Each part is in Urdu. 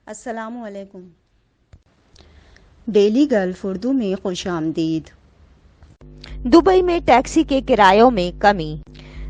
السلام علیکم۔ ڈیلی گلف اردو میں خوش آمدید۔ دبئی میں ٹیکسی کے کرایوں میں کمی۔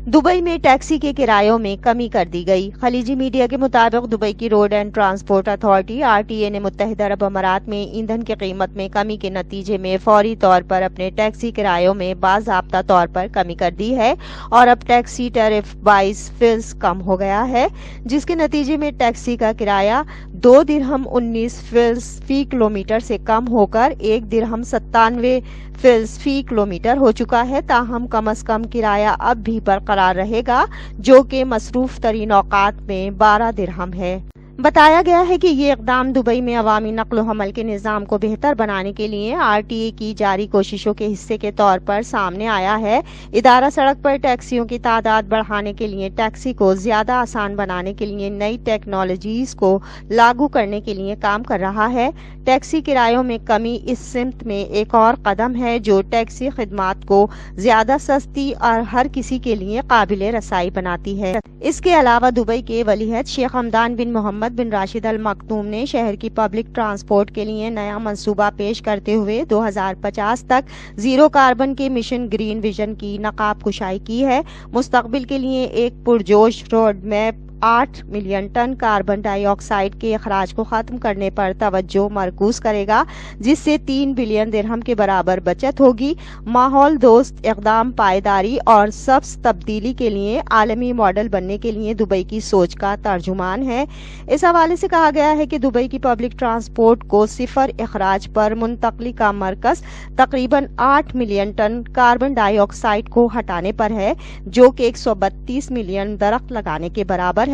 دبئی میں ٹیکسی کے کرایوں میں کمی کر دی گئی۔ خلیجی میڈیا کے مطابق دبئی کی road and transport authority RTA نے متحدہ عرب امارات میں ایندھن کی قیمت میں کمی کے نتیجے میں فوری طور پر اپنے ٹیکسی کرایوں میں باضابطہ طور پر کمی کر دی ہے اور اب ٹیکسی ٹیرف 22 فیصد کم ہو گیا ہے، جس کے نتیجے میں ٹیکسی کا کرایہ 2 درہم 19 فیصد فی کلومیٹر سے کم ہو کر 1 درہم 97 فیصد فی کلومیٹر ہو چکا ہے۔ تاہم کم از کم کرایہ اب بھی برقرار رہے گا، جو کہ مصروف ترین اوقات میں 12 درہم ہے۔ بتایا گیا ہے کہ یہ اقدام دبئی میں عوامی نقل و حمل کے نظام کو بہتر بنانے کے لیے RTA کی جاری کوششوں کے حصے کے طور پر سامنے آیا ہے۔ ادارہ سڑک پر ٹیکسیوں کی تعداد بڑھانے کے لیے ٹیکسی کو زیادہ آسان بنانے کے لیے نئی ٹیکنالوجیز کو لاگو کرنے کے لیے کام کر رہا ہے۔ ٹیکسی کرایوں میں کمی اس سمت میں ایک اور قدم ہے جو ٹیکسی خدمات کو زیادہ سستی اور ہر کسی کے لیے قابل رسائی بناتی ہے۔ اس کے علاوہ دبئی کے ولیعہد شیخ حمدان بن محمد بن راشد ال مکتوم نے شہر کی پبلک ٹرانسپورٹ کے لیے نیا منصوبہ پیش کرتے ہوئے 2050 تک زیرو کاربن کے مشن گرین ویژن کی نقاب کشائی کی ہے۔ مستقبل کے لیے ایک پرجوش road map 8 million ton carbon dioxide کے اخراج کو ختم کرنے پر توجہ مرکوز کرے گا، جس سے 3 بلین درہم کے برابر بچت ہوگی۔ ماحول دوست اقدام پائیداری اور سبز تبدیلی کے لیے عالمی ماڈل بننے کے لیے دبئی کی سوچ کا ترجمان ہے۔ اس حوالے سے کہا گیا ہے کہ دبئی کی پبلک ٹرانسپورٹ کو صفر اخراج پر منتقلی کا مرکز تقریباً 8 ملین ٹن کاربن ڈائی آکسائیڈ کو ہٹانے پر ہے، جو کہ 132 ملین درخت لگانے کے برابر ہے۔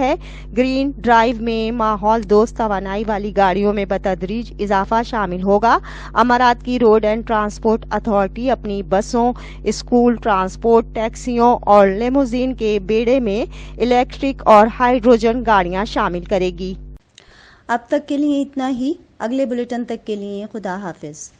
گرین ڈرائیو میں ماحول دوست توانائی والی گاڑیوں میں بتدریج اضافہ شامل ہوگا۔ امارات کی روڈ اینڈ ٹرانسپورٹ اتھارٹی اپنی بسوں، اسکول ٹرانسپورٹ، ٹیکسیوں اور لیموزین کے بیڑے میں الیکٹرک اور ہائیڈروجن گاڑیاں شامل کرے گی۔ اب تک کے لیے اتنا ہی۔ اگلے بلیٹن تک کے لیے خدا حافظ۔